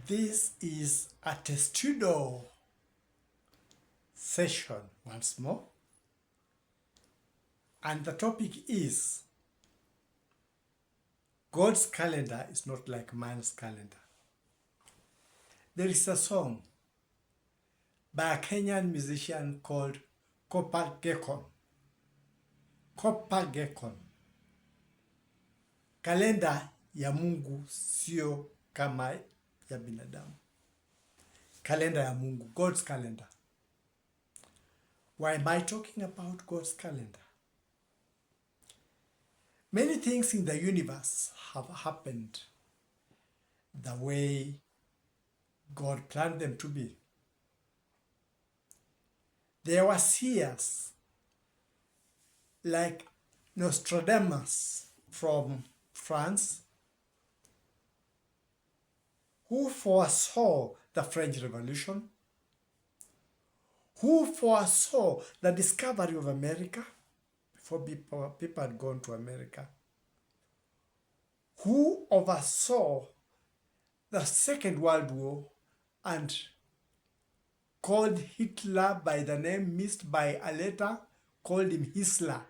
This is a Testudo session once more, and the topic is God's calendar is not like man's calendar. There is a song by a Kenyan musician called Copper Gekon. Kalenda ya Mungu sio kama ya binadamu. Kalenda ya Mungu, God's calendar. Why am I talking about God's calendar? Many things in the universe have happened the way God planned them to be. There were seers like Nostradamus from France who foresaw the French Revolution, who foresaw the discovery of America before people had gone to America, who oversaw the Second World War and called Hitler by the name missed by a letter, called him Hisler,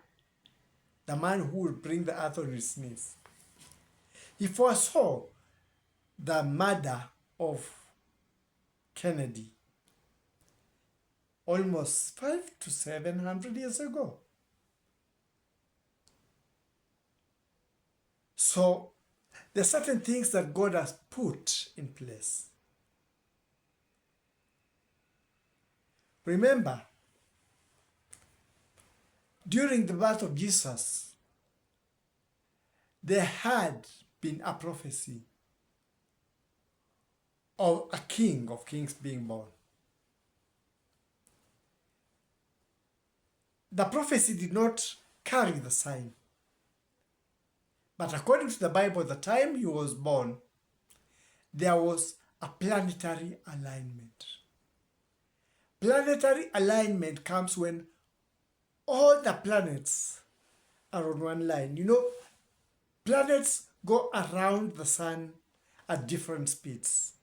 the man who will bring the earth on his knees. He foresaw the murder of Kennedy almost 500 to 700 years ago. So there are certain things that God has put in place. Remember, during the birth of Jesus, there had been a prophecy of a king of kings being born. The prophecy did not carry the sign. But according to the Bible, the time he was born, there was a planetary alignment. Planetary alignment comes when all the planets are on one line. You know, planets go around the sun at different speeds.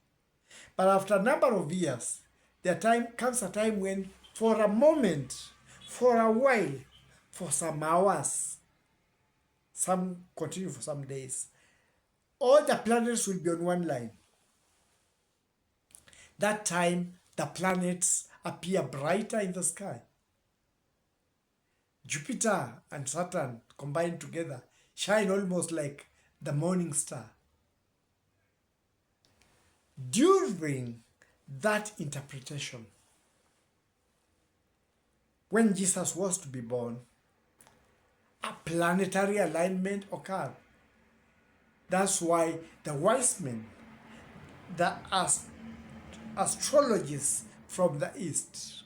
But after a number of years, there comes a time when for a moment, for a while, for some hours, some continue for some days, all the planets will be on one line. That time, the planets appear brighter in the sky. Jupiter and Saturn combined together shine almost like the morning star. During that interpretation, when Jesus was to be born, a planetary alignment occurred. That's why the wise men, the astrologists from the East,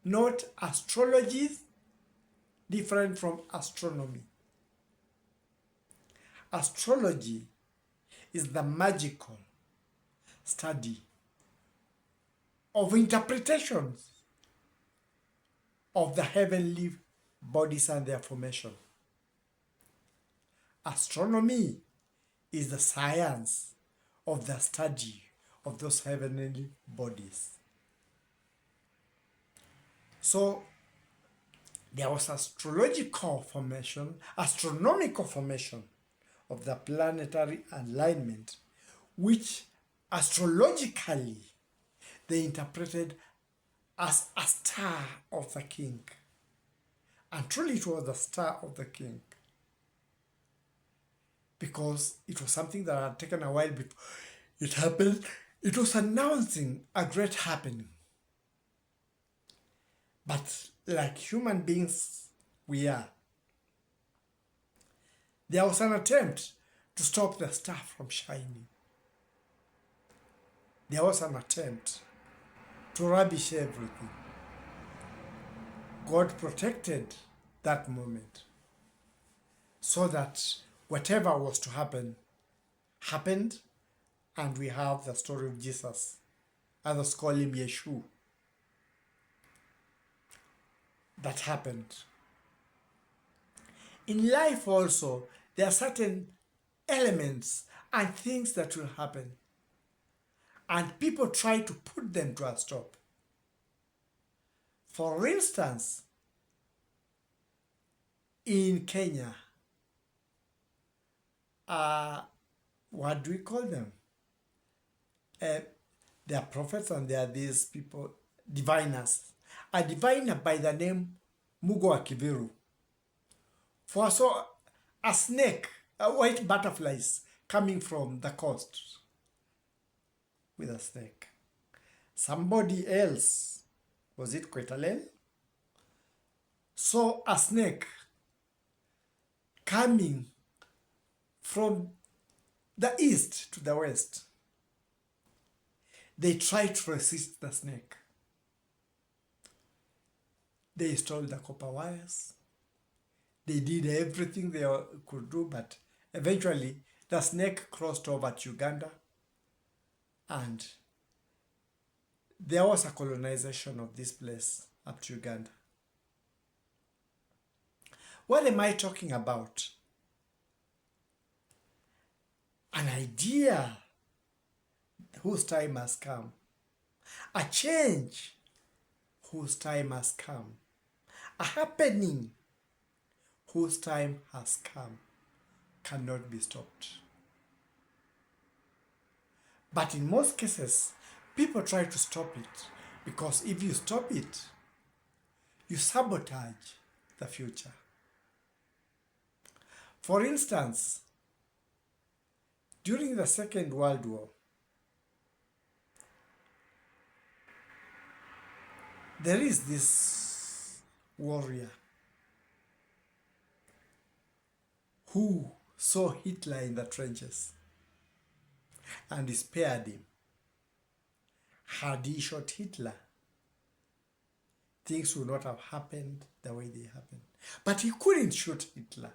not astrologies different from astronomy. Astrology is the magical study of interpretations of the heavenly bodies and their formation. Astronomy is the science of the study of those heavenly bodies. So there was astronomical formation of the planetary alignment, which astrologically they interpreted as a star of the king. And truly it was the star of the king, because it was something that had taken a while before it happened. It was announcing a great happening. But like human beings we are, there was an attempt to stop the star from shining. There was an attempt to rubbish everything. God protected that moment so that whatever was to happen, happened, and we have the story of Jesus. Others call him Yeshua. That happened. In life also, there are certain elements and things that will happen. and people try to put them to a stop. For instance, in Kenya, what do we call them? They are prophets and they are these people, diviners. A diviner by the name Mugo wa Kiviru foresaw a snake, a white butterflies coming from the coast with a snake. Somebody else, was it Kwetalel, saw a snake coming from the east to the west. They tried to resist the snake. They stole the copper wires. They did everything they could do, but eventually the snake crossed over to Uganda, and there was a colonization of this place up to Uganda. What am I talking about? An idea whose time has come. A change whose time has come. A happening whose time has come cannot be stopped. But in most cases, people try to stop it, because if you stop it, you sabotage the future. For instance, during the Second World War, there is this warrior who saw Hitler in the trenches and he spared him. Had he shot Hitler, things would not have happened the way they happened. But he couldn't shoot Hitler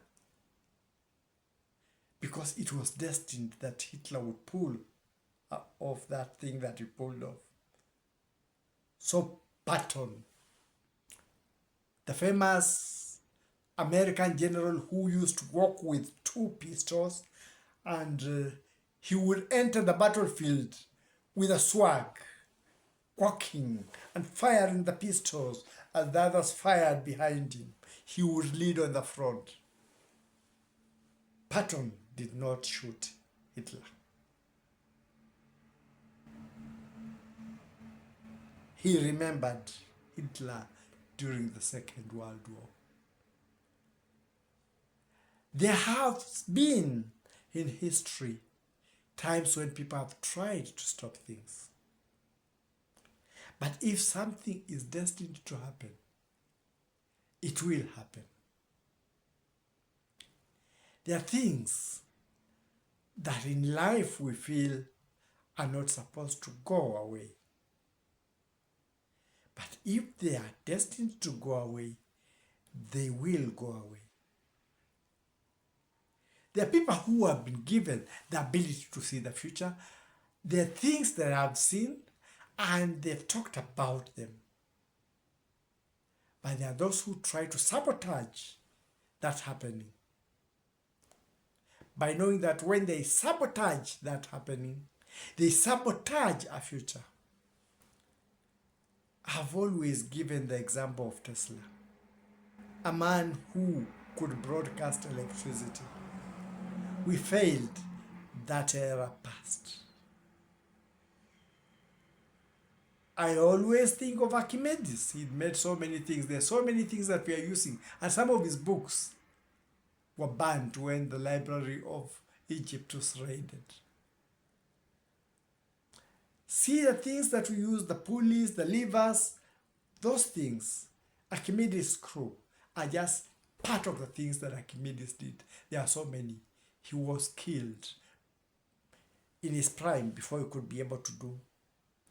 because it was destined that Hitler would pull off that thing that he pulled off. So Patton, the famous American general who used to walk with 2 pistols, and he would enter the battlefield with a swag, walking and firing the pistols as the others fired behind him. He would lead on the front. Patton did not shoot Hitler. He remembered Hitler during the Second World War. There have been in history times when people have tried to stop things. But if something is destined to happen, it will happen. There are things that in life we feel are not supposed to go away. But if they are destined to go away, they will go away. There are people who have been given the ability to see the future. There are things that I've seen and they've talked about them. But there are those who try to sabotage that happening. By knowing that when they sabotage that happening, they sabotage a future. I've always given the example of Tesla, a man who could broadcast electricity. We failed, that era passed. I always think of Archimedes. He made so many things. There are so many things that we are using. And some of his books were banned when the Library of Egypt was raided. See the things that we use, the pulleys, the levers, those things, Archimedes' crew are just part of the things that Archimedes did. There are so many. He was killed in his prime before he could be able to do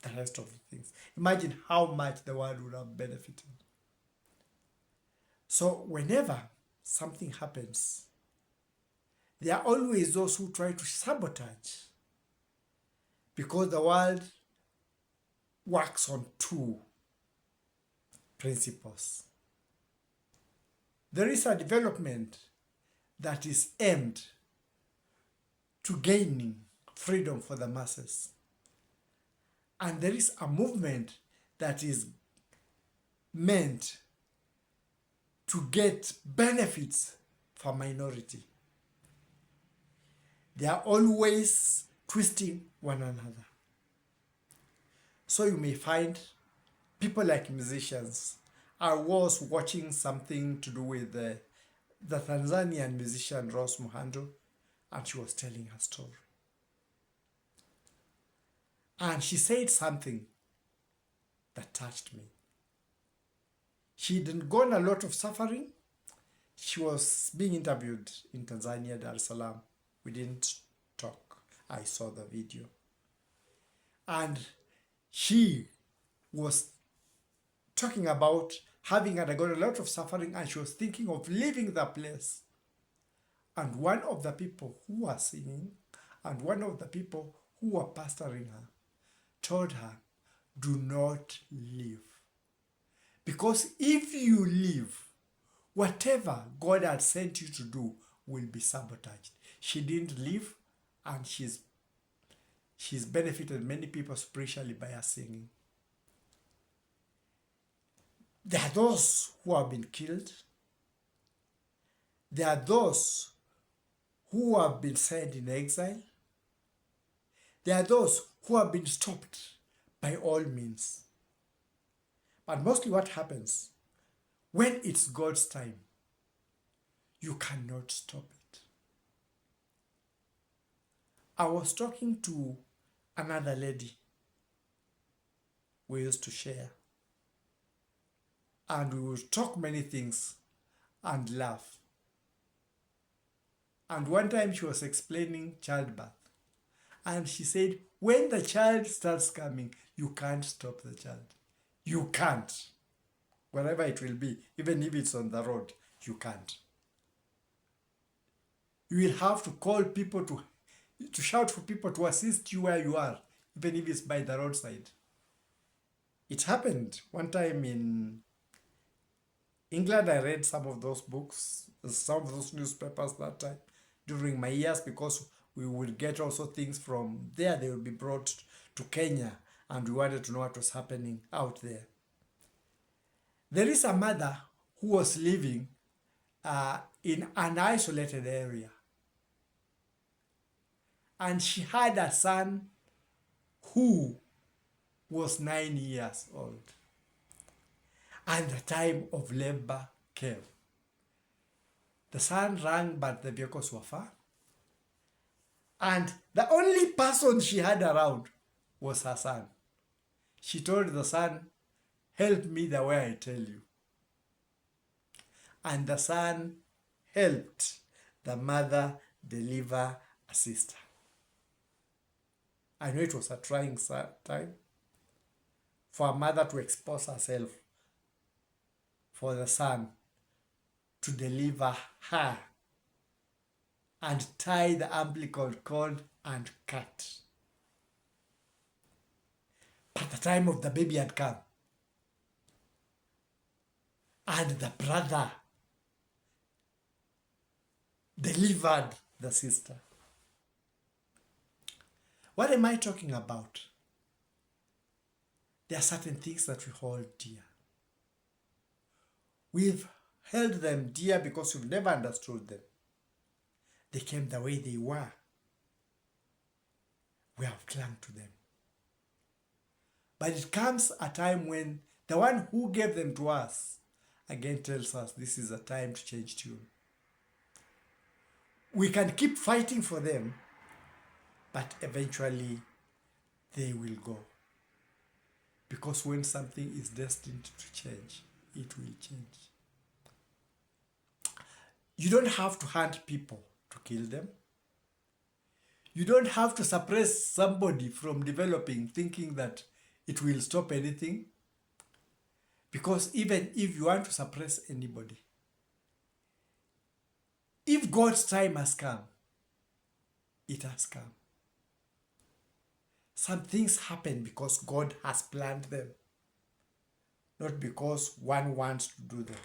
the rest of the things. Imagine how much the world would have benefited. So whenever something happens, there are always those who try to sabotage, because the world works on 2 principles. There is a development that is aimed to gaining freedom for the masses. And there is a movement that is meant to get benefits for minority. They are always twisting one another. So you may find people like musicians. I was watching something to do with the Tanzanian musician Rose Muhando, and she was telling her story. And she said something that touched me. She'd gone a lot of suffering. She was being interviewed in Tanzania, Dar es Salaam. We didn't talk. I saw the video. And she was talking about having undergone a lot of suffering, and she was thinking of leaving the place. And one of the people who were singing and one of the people who were pastoring her told her, do not leave. Because if you leave, whatever God had sent you to do will be sabotaged. She didn't leave, and she's benefited many people spiritually by her singing. There are those who have been killed. There are those who have been sent in exile. There are those who have been stopped by all means. But mostly what happens, when it's God's time, you cannot stop it. I was talking to another lady we used to share. And we would talk many things and laugh. And one time she was explaining childbirth. And she said, when the child starts coming, you can't stop the child. You can't. Wherever it will be, even if it's on the road, you can't. You will have to call people to shout for people to assist you where you are, even if it's by the roadside. It happened one time in England. I read some of those books, some of those newspapers that time during my years, because we would get also things from there. They would be brought to Kenya, and we wanted to know what was happening out there. There is a mother who was living in an isolated area. And she had a son who was 9 years old. And the time of labor came. The son rang, but the vehicles were far. And the only person she had around was her son. She told the son, help me the way I tell you. And the son helped the mother deliver a sister. I know it was a trying time for a mother to expose herself for the son to deliver her and tie the umbilical cord and cut. But the time of the baby had come. And the brother delivered the sister. What am I talking about? There are certain things that we hold dear. We've held them dear because we've never understood them. They came the way they were. We have clung to them. But it comes a time when the one who gave them to us again tells us this is a time to change tune. We can keep fighting for them, but eventually they will go. Because when something is destined to change, it will change. You don't have to hunt people to kill them. You don't have to suppress somebody from developing thinking that it will stop anything. Because even if you want to suppress anybody, if God's time has come, it has come. Some things happen because God has planned them, not because one wants to do them.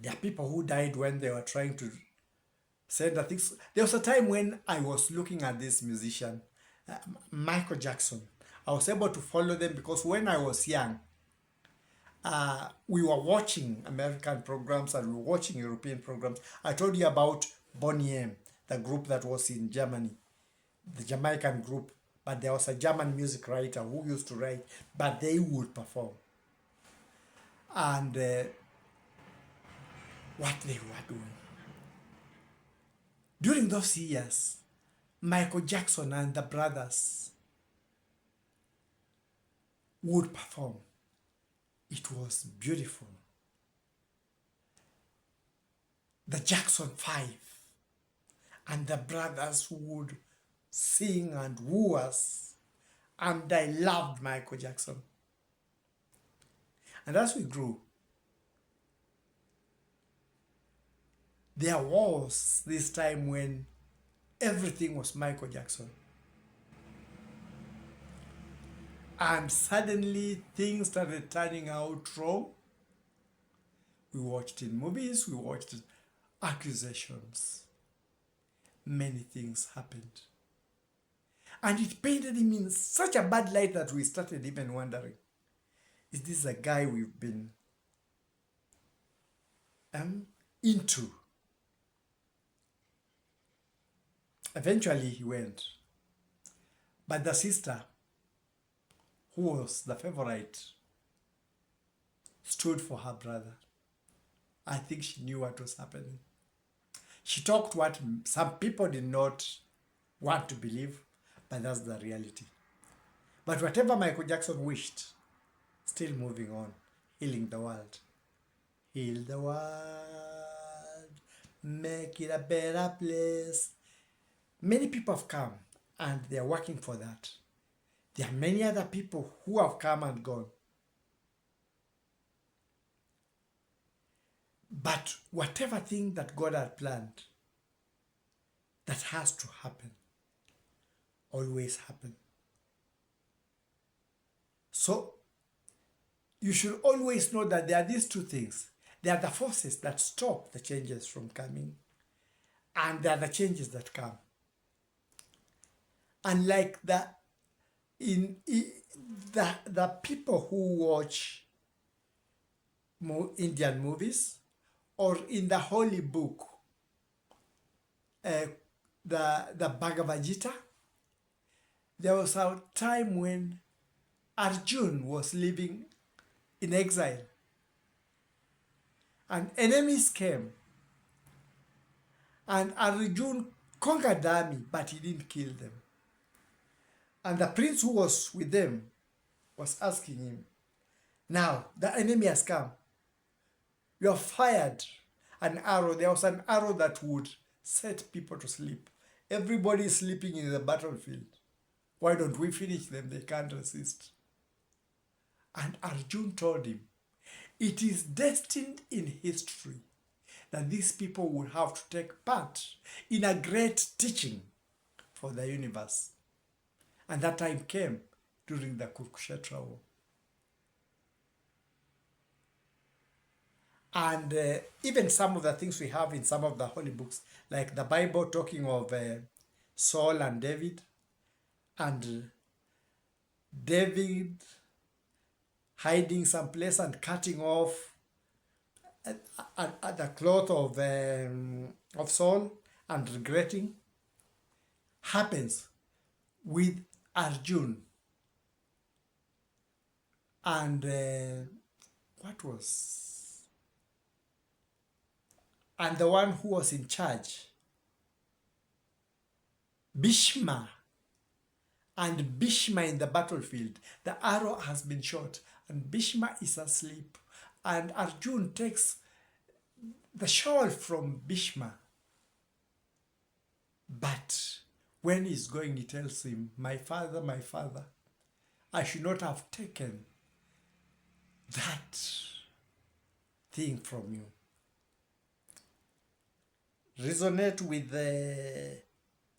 There are people who died when they were trying to said the things. There was a time when I was looking at this musician, Michael Jackson. I was able to follow them because when I was young, we were watching American programs and we were watching European programs. I told you about Bonnie M, the group that was in Germany, the Jamaican group, but there was a German music writer who used to write, but they would perform. And what they were doing. During those years, Michael Jackson and the brothers would perform. It was beautiful. The Jackson Five and the brothers would sing and woo us. And I loved Michael Jackson. And as we grew, there was this time when everything was Michael Jackson. And suddenly things started turning out wrong. We watched in movies, we watched accusations. Many things happened. And it painted him in such a bad light that we started even wondering, is this a guy we've been into? Eventually he went. But the sister, who was the favorite, stood for her brother. I think she knew what was happening. She talked what some people did not want to believe, but that's the reality. But whatever Michael Jackson wished, still moving on, healing the world. Heal the world, make it a better place. Many people have come and they are working for that. There are many other people who have come and gone. But whatever thing that God had planned, that has to happen, always happen. So you should always know that there are these two things. There are the forces that stop the changes from coming, and there are the changes that come. And like the people who watch Indian movies, or in the holy book, the Bhagavad Gita, there was a time when Arjun was living in exile. And enemies came. And Arjun conquered the army, but he didn't kill them. And the prince who was with them was asking him, now the enemy has come. You have fired an arrow. There was an arrow that would set people to sleep. Everybody is sleeping in the battlefield. Why don't we finish them? They can't resist. And Arjun told him, it is destined in history that these people will have to take part in a great teaching for the universe. And that time came during the Kurukshetra war. And even some of the things we have in some of the holy books, like the Bible talking of Saul and David, and David hiding someplace and cutting off the cloth of Saul and regretting, happens with Arjun. And and the one who was in charge, Bhishma. And Bhishma in the battlefield, the arrow has been shot and Bhishma is asleep. And Arjun takes the shawl from Bhishma. But when he's going, he tells him, my father, I should not have taken that thing from you. Resonate with the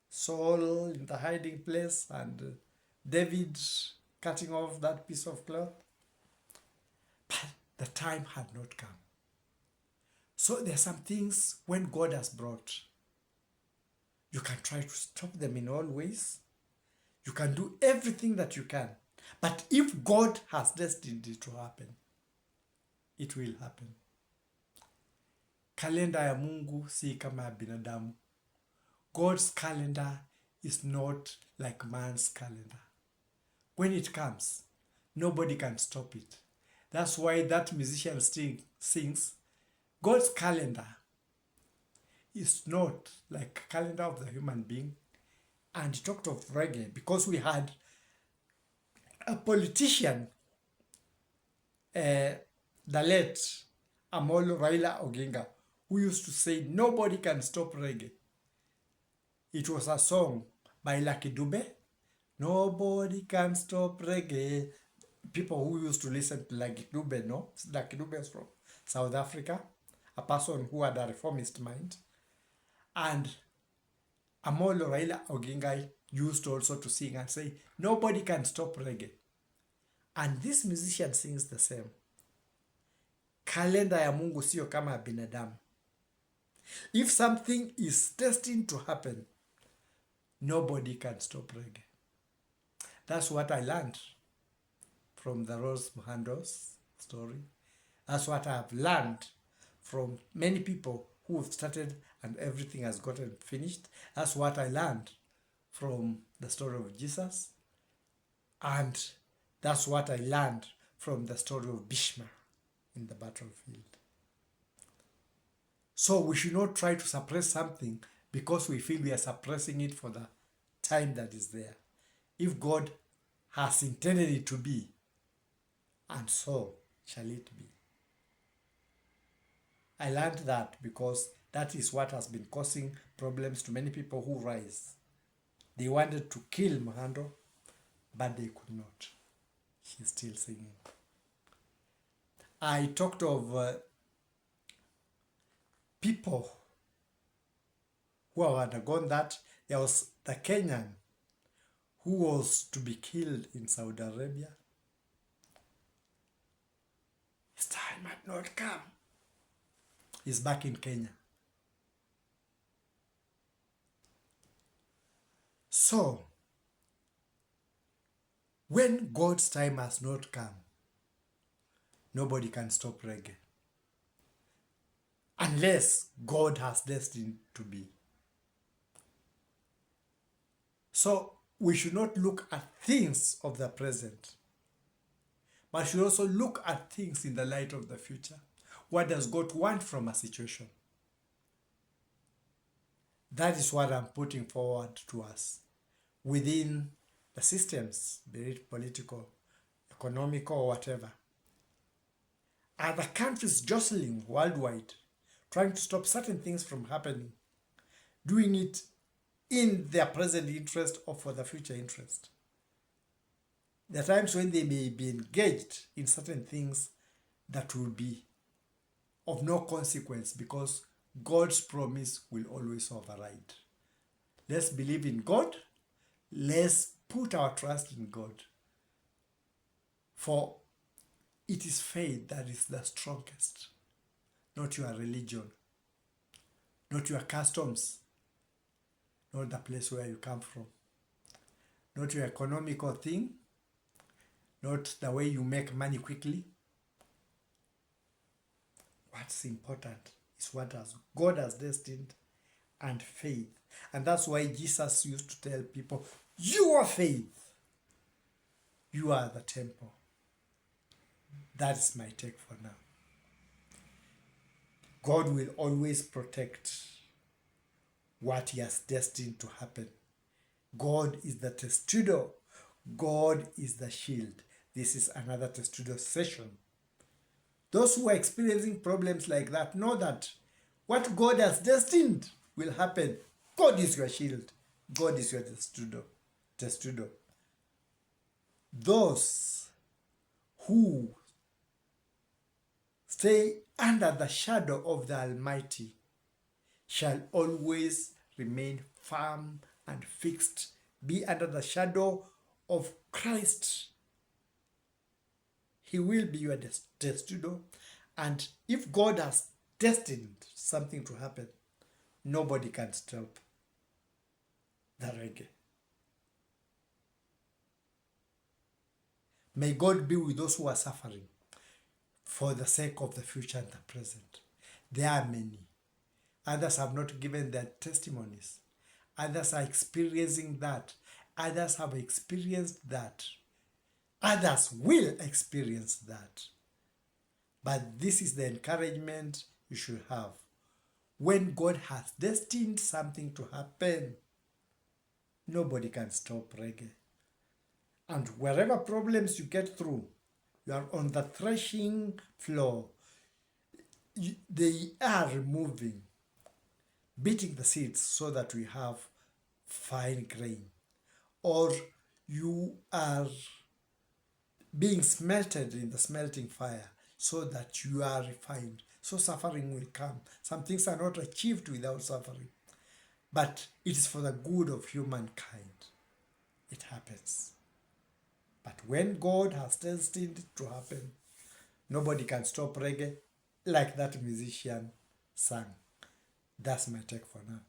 Saul in the hiding place and David cutting off that piece of cloth. But the time had not come. So there are some things when God has brought, You can try to stop them in all ways. You can do everything that you can. But if God has destined it to happen, it will happen. Kalenda ya Mungu si kama ya binadamu. God's calendar is not like man's calendar. When it comes, nobody can stop it. That's why that musician sings, God's calendar is not like a calendar of the human being. And he talked of reggae because we had a politician, the late Amolo Raila Oginga, who used to say, nobody can stop reggae. It was a song by Lucky Dube. Nobody can stop reggae. People who used to listen to Lucky Dube, no? Lucky Dube is from South Africa, a person who had a reformist mind. And Amolo Raila Oginga used also to sing and say, nobody can stop reggae. And this musician sings the same. Kalenda ya Mungu sio kama ya binadamu. If something is destined to happen, nobody can stop reggae. That's what I learned from the Rose Muhando's story. That's what I have learned from many people who have started and everything has gotten finished. That's what I learned from the story of Jesus. And that's what I learned from the story of Bhishma in the battlefield. So we should not try to suppress something because we feel we are suppressing it for the time that is there. If God has intended it to be, and so shall it be. I learned that because that is what has been causing problems to many people who rise. They wanted to kill Muhando, but they could not. He's still singing. I talked of people who have undergone that. There was the Kenyan who was to be killed in Saudi Arabia. His time had not come. He's back in Kenya. So, when God's time has not come, nobody can stop reggae. Unless God has destined to be. So, we should not look at things of the present, but should also look at things in the light of the future. What does God want from a situation? That is what I'm putting forward to us within the systems, be it political, economic, or whatever. Are the countries jostling worldwide, trying to stop certain things from happening, doing it in their present interest or for the future interest? There are times when they may be engaged in certain things that will be of no consequence because God's promise will always override. Let's believe in God. Let's put our trust in God. For it is faith that is the strongest, not your religion, not your customs, not the place where you come from, not your economical thing, not the way you make money quickly. What's important is what God has destined, and faith. And that's why Jesus used to tell people, your faith, you are the temple. That is my take for now. God will always protect what he has destined to happen. God is the testudo. God is the shield. This is another testudo session. Those who are experiencing problems like that know that what God has destined will happen. God is your shield. God is your testudo. Those who stay under the shadow of the Almighty shall always remain firm and fixed, be under the shadow of Christ. He will be your testudo. And if God has destined something to happen, nobody can stop. the reggae. May God be with those who are suffering for the sake of the future and the present. There are many. Others have not given their testimonies. Others are experiencing that. Others have experienced that. Others will experience that. But this is the encouragement you should have. When God has destined something to happen, nobody can stop reggae. And wherever problems you get through, you are on the threshing floor. They are removing, beating the seeds so that we have fine grain. Or you are being smelted in the smelting fire so that you are refined. So suffering will come. Some things are not achieved without suffering. But it is for the good of humankind. It happens. But when God has destined it to happen, nobody can stop reggae like that musician sang. That's my take for now.